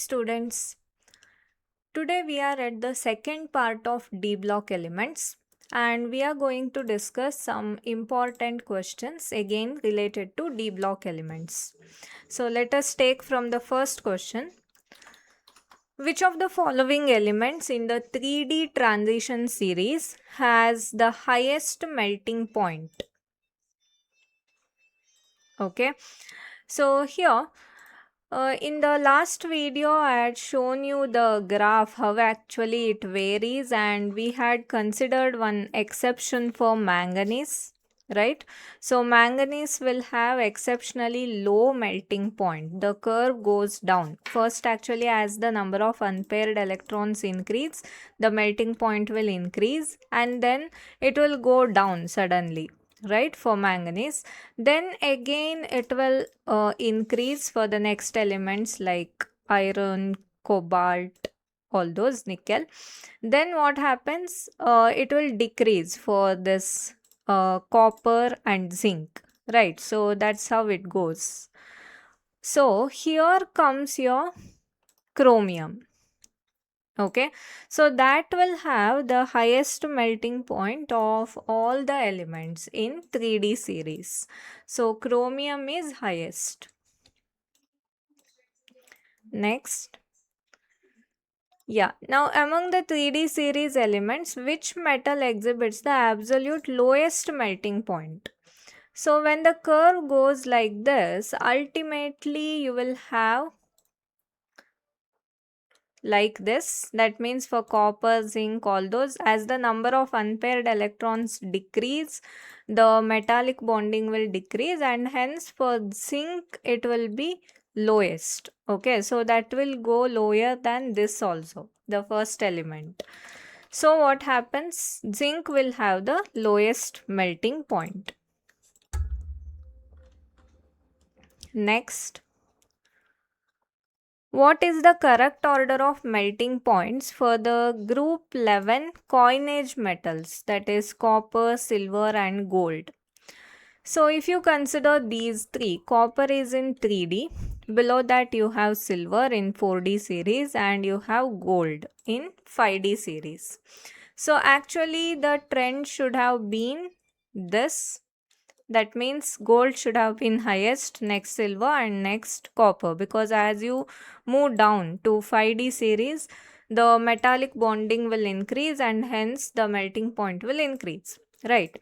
students. Today we are at the second part of D block elements and we are going to discuss some important questions again related to D block elements. So let us take from the first question. Which of the following elements in the 3D transition series has the highest melting point? Okay, so here in the last video, I had shown you the graph, how actually it varies, and we had considered one exception for manganese, right? So manganese will have exceptionally low melting point. The curve goes down. First, actually, as the number of unpaired electrons increase, the melting point will increase, and then it will go down suddenly, right, for manganese. Then again it will increase for the next elements like iron, cobalt, all those, nickel. Then what happens, it will decrease for this copper and zinc, right? So that's how it goes. So here comes your chromium. Okay, so that will have the highest melting point of all the elements in 3D series. So chromium is highest. Next. Yeah, now among the 3D series elements, which metal exhibits the absolute lowest melting point? So when the curve goes like this, ultimately you will have like this. That means for copper, zinc, all those, as the number of unpaired electrons decrease, the metallic bonding will decrease, and hence for zinc it will be lowest. Okay, so that will go lower than this also, the first element. So what happens? Zinc will have the lowest melting point. Next. What is the correct order of melting points for the group 11 coinage metals, that is copper, silver and gold? So if you consider these three, copper is in 3D, below that you have silver in 4D series and you have gold in 5D series. So actually the trend should have been this. That means gold should have been highest, next silver and next copper, because as you move down to 5D series, the metallic bonding will increase and hence the melting point will increase, right?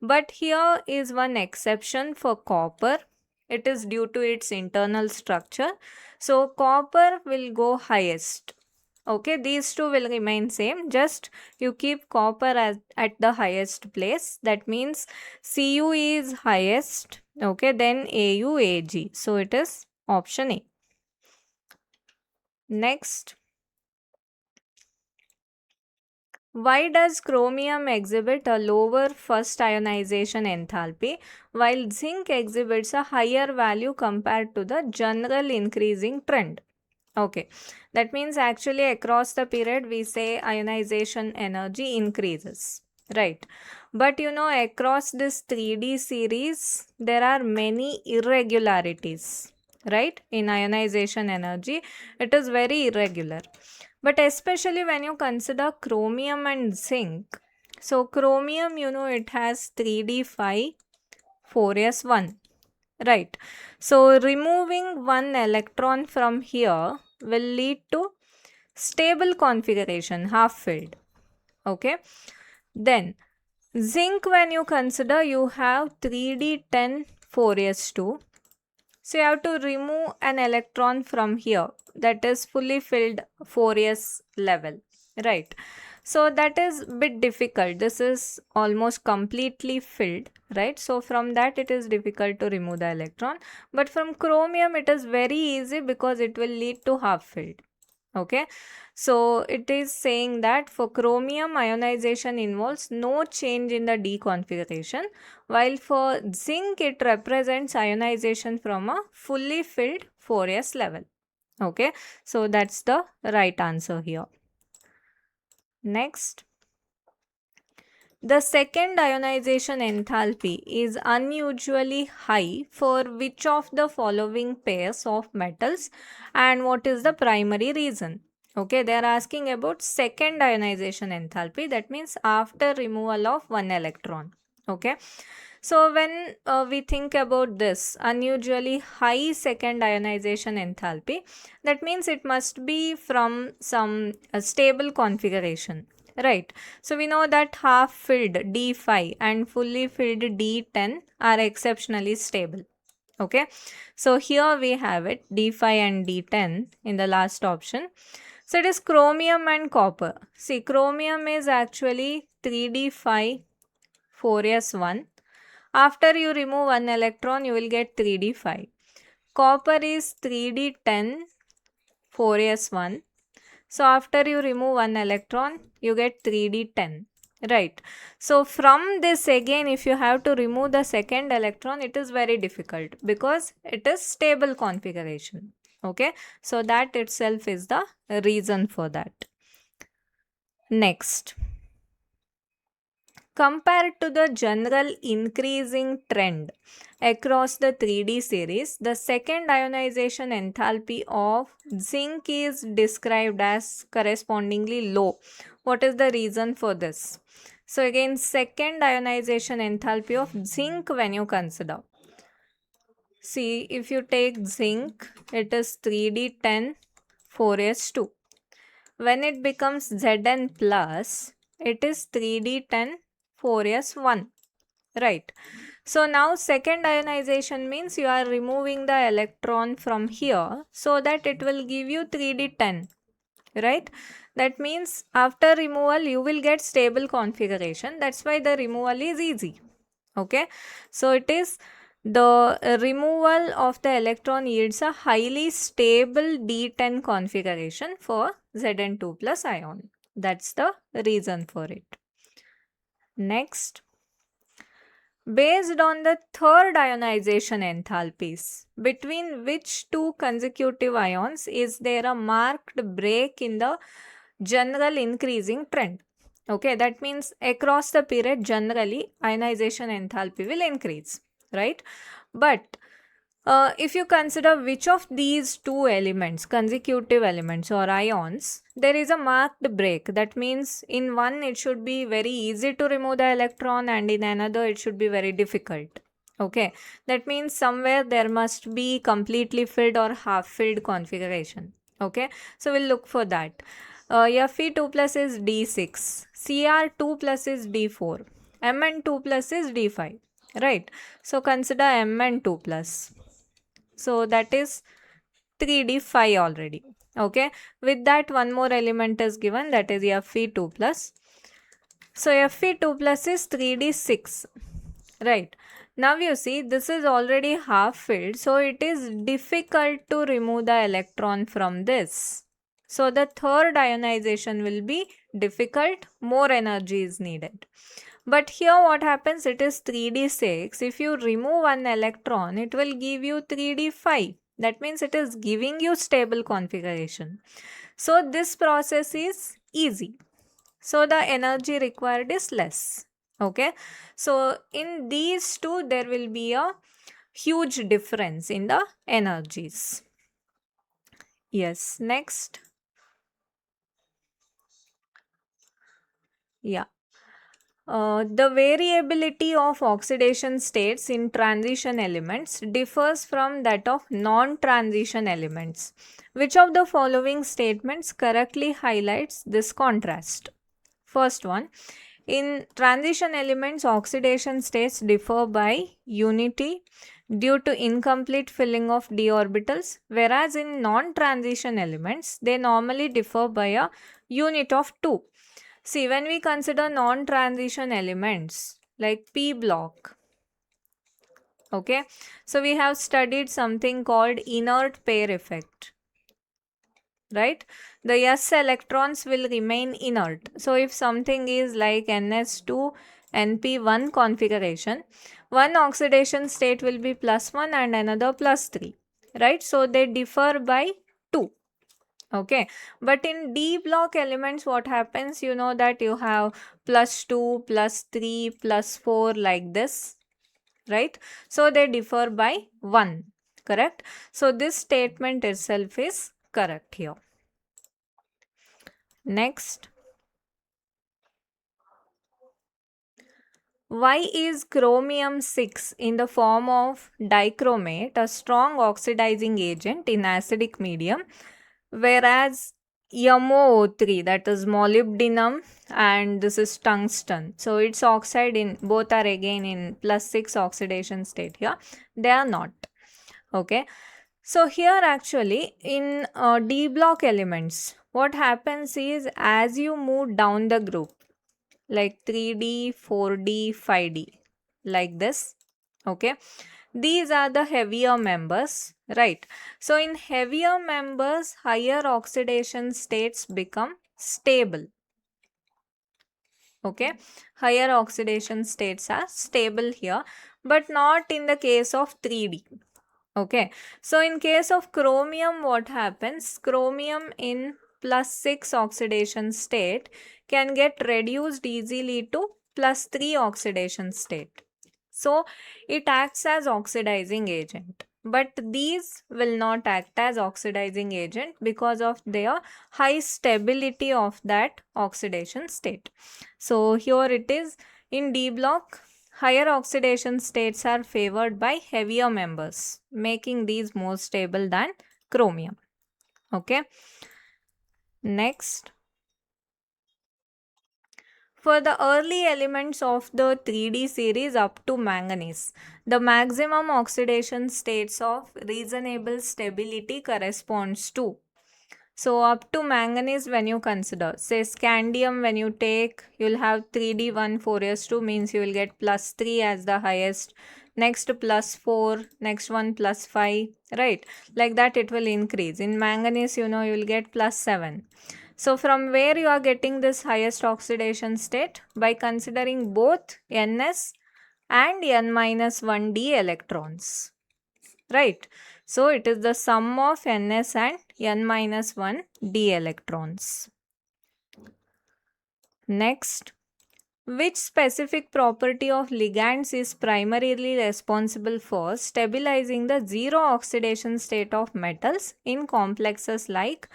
But here is one exception for copper. It is due to its internal structure. So copper will go highest. Okay, these two will remain same. Just you keep copper at the highest place. That means Cu is highest. Okay, then Au, Ag. So it is option A. Next. Why does chromium exhibit a lower first ionization enthalpy while zinc exhibits a higher value compared to the general increasing trend? Okay, that means actually across the period we say ionization energy increases, right? But you know, across this 3D series, there are many irregularities, right? In ionization energy, it is very irregular. But especially when you consider chromium and zinc. So chromium, you know, it has 3D 5, 4s1, right? So removing one electron from here will lead to stable configuration, half filled. Okay, then zinc, when you consider, you have 3d10 4s2, so you have to remove an electron from here, that is fully filled 4s level, right? So that is bit difficult. This is almost completely filled, right? So from that it is difficult to remove the electron. But from chromium it is very easy because it will lead to half filled. Okay, so it is saying that for chromium ionization involves no change in the D configuration, while for zinc it represents ionization from a fully filled 4s level. Okay, so that's the right answer here. Next. The second ionization enthalpy is unusually high for which of the following pairs of metals, and what is the primary reason? Okay, they are asking about second ionization enthalpy, that means after removal of one electron. Okay, so when we think about this unusually high second ionization enthalpy, that means it must be from some stable configuration, right? So we know that half filled D5 and fully filled D10 are exceptionally stable. Okay, so here we have it D5 and D10 in the last option. So it is chromium and copper. See, chromium is actually 3D5 4s1. After you remove one electron, you will get 3d5. Copper is 3d10 4s1. So after you remove one electron, you get 3d10. Right. So from this again, if you have to remove the second electron, it is very difficult because it is stable configuration. Okay. So that itself is the reason for that. Next. Compared to the general increasing trend across the 3D series, the second ionization enthalpy of zinc is described as correspondingly low. What is the reason for this? So again, second ionization enthalpy of zinc when you consider. See, if you take zinc, it is 3D10 4s2. When it becomes Zn plus, it is 3D10 4s1. Right. So now second ionization means you are removing the electron from here so that it will give you 3d10. Right. That means after removal you will get stable configuration. That's why the removal is easy. Okay. So it is the removal of the electron yields a highly stable D10 configuration for Zn2 plus ion. That's the reason for it. Next. Based on the third ionization enthalpies, between which two consecutive ions is there a marked break in the general increasing trend? Okay, that means across the period generally ionization enthalpy will increase, right? But if you consider which of these two elements, consecutive elements or ions, there is a marked break. That means in one it should be very easy to remove the electron and in another it should be very difficult. Okay, that means somewhere there must be completely filled or half filled configuration. Okay, so we'll look for that. Fe2 plus is D6, Cr2 plus is D4, Mn2 plus is D5. Right, so consider Mn2 plus. So that is 3d5 already. Okay, with that one more element is given, that is Fe2 plus. So Fe2 plus is 3d6. Right, now you see this is already half filled, so it is difficult to remove the electron from this. So the third ionization will be difficult, more energy is needed. But here what happens, it is 3d6. If you remove one electron, it will give you 3d5. That means it is giving you stable configuration. So this process is easy. So the energy required is less. Okay. So in these two, there will be a huge difference in the energies. Yes. Next. Yeah. The variability of oxidation states in transition elements differs from that of non-transition elements. Which of the following statements correctly highlights this contrast? First one, in transition elements, oxidation states differ by unity due to incomplete filling of d orbitals, whereas in non-transition elements, they normally differ by a unit of 2. See, when we consider non-transition elements like p block, okay, so we have studied something called inert pair effect, right? The s electrons will remain inert. So if something is like ns2 np1 configuration, one oxidation state will be +1 and another +3, right? So they differ by 2. Okay, but in D block elements, what happens? You know that you have +2, +3, +4 like this, right? So they differ by 1, correct? So this statement itself is correct here. Next, why is chromium 6 in the form of dichromate a strong oxidizing agent in acidic medium, whereas MoO3, that is molybdenum, and this is tungsten, so its oxide in both are again in +6 oxidation state here, they are not. Okay, so here actually in D block elements, what happens is as you move down the group, like 3D, 4D, 5D, like this. Okay, these are the heavier members, right? So in heavier members, higher oxidation states become stable. Okay, higher oxidation states are stable here, but not in the case of 3D. Okay, so in case of chromium, what happens? Chromium in +6 oxidation state can get reduced easily to +3 oxidation state. So it acts as oxidizing agent. But these will not act as oxidizing agent because of their high stability of that oxidation state. So here it is in D block. Higher oxidation states are favored by heavier members, making these more stable than chromium. Okay. Next, for the early elements of the 3D series up to manganese, the maximum oxidation states of reasonable stability corresponds to. So up to manganese when you consider, say scandium when you take, you'll have 3D1 4s2 means you will get +3 as the highest, next +4, next one +5, right? Like that it will increase. In manganese, you know, you will get +7. So from where you are getting this highest oxidation state? By considering both Ns and N-1d electrons, right? So it is the sum of Ns and N-1d electrons. Next, which specific property of ligands is primarily responsible for stabilizing the zero oxidation state of metals in complexes like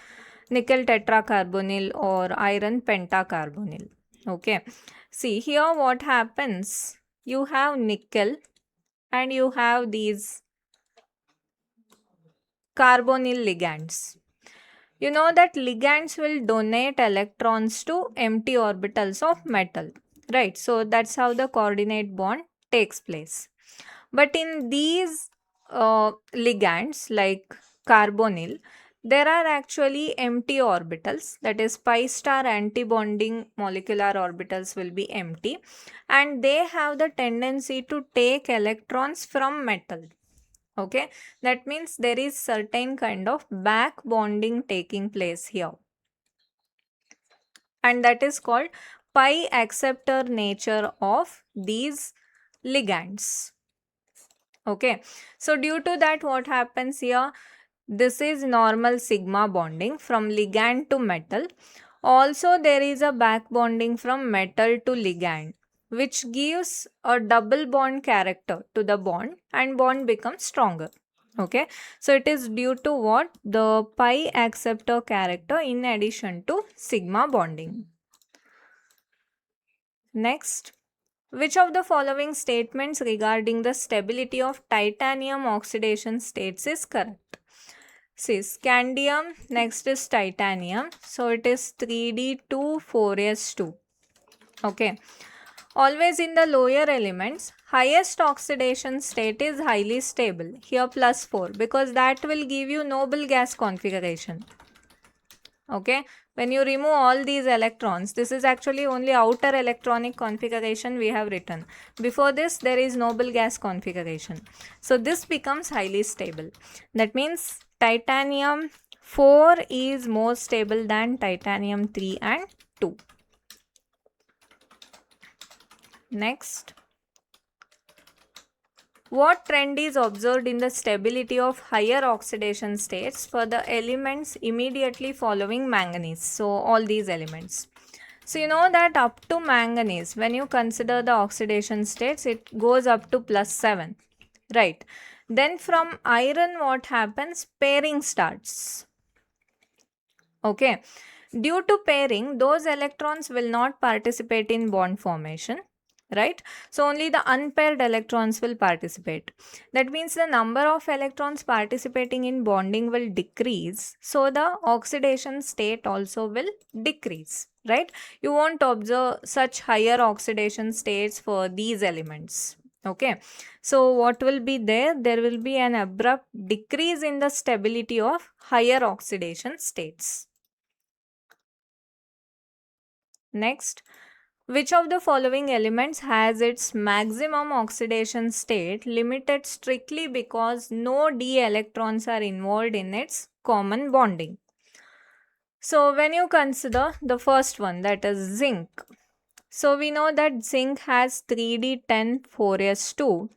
nickel tetracarbonyl or iron pentacarbonyl? Okay, see here what happens. You have nickel and you have these carbonyl ligands. You know that ligands will donate electrons to empty orbitals of metal, right? So that's how the coordinate bond takes place. But in these ligands like carbonyl, there are actually empty orbitals, that is pi star antibonding molecular orbitals will be empty, and they have the tendency to take electrons from metal. Okay, that means there is certain kind of back bonding taking place here, and that is called pi acceptor nature of these ligands. Okay, so due to that, what happens here? This is normal sigma bonding from ligand to metal. Also, there is a back bonding from metal to ligand, which gives a double bond character to the bond, and bond becomes stronger. Okay, so it is due to what? The pi acceptor character in addition to sigma bonding. Next, which of the following statements regarding the stability of titanium oxidation states is correct? See, scandium, next is titanium. So it is 3D2 4s2. Okay. Always in the lower elements, highest oxidation state is highly stable. Here +4 because that will give you noble gas configuration. Okay. When you remove all these electrons, this is actually only outer electronic configuration we have written. Before this, there is noble gas configuration. So this becomes highly stable. That means titanium 4 is more stable than titanium 3 and 2. Next, What trend is observed in the stability of higher oxidation states for the elements immediately following manganese? So, all these elements. So, you know that up to manganese, when you consider the oxidation states, it goes up to +7, right? Then from iron, what happens? Pairing starts. Okay. Due to pairing, those electrons will not participate in bond formation, right? So only the unpaired electrons will participate. That means the number of electrons participating in bonding will decrease. So the oxidation state also will decrease, right? You won't observe such higher oxidation states for these elements. Okay. So what will be there? There will be an abrupt decrease in the stability of higher oxidation states. Next, which of the following elements has its maximum oxidation state limited strictly because no d electrons are involved in its common bonding? So, when you consider the first one, that is zinc. So, we know that zinc has 3d10 4s2,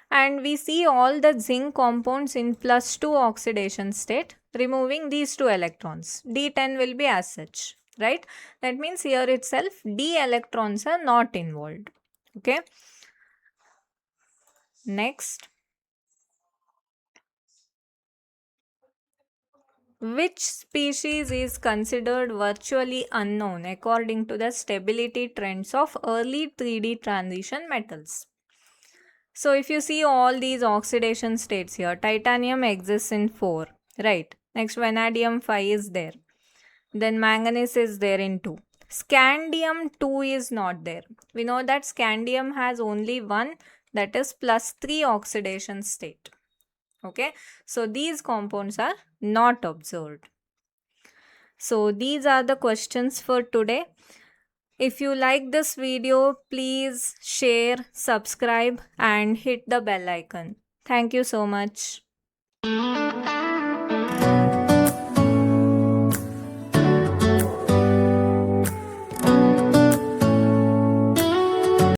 and we see all the zinc compounds in +2 oxidation state, removing these two electrons. D10 will be as such, right? That means here itself d electrons are not involved. Okay. Next, which species is considered virtually unknown according to the stability trends of early 3D transition metals? So if you see all these oxidation states here, titanium exists in 4, right? Next, vanadium 5 is there. Then manganese is there in 2. Scandium 2 is not there. We know that scandium has only one, that is +3 oxidation state. Okay, so these compounds are not observed. So these are the questions for today. If you like this video, please share, subscribe and hit the bell icon. Thank you so much.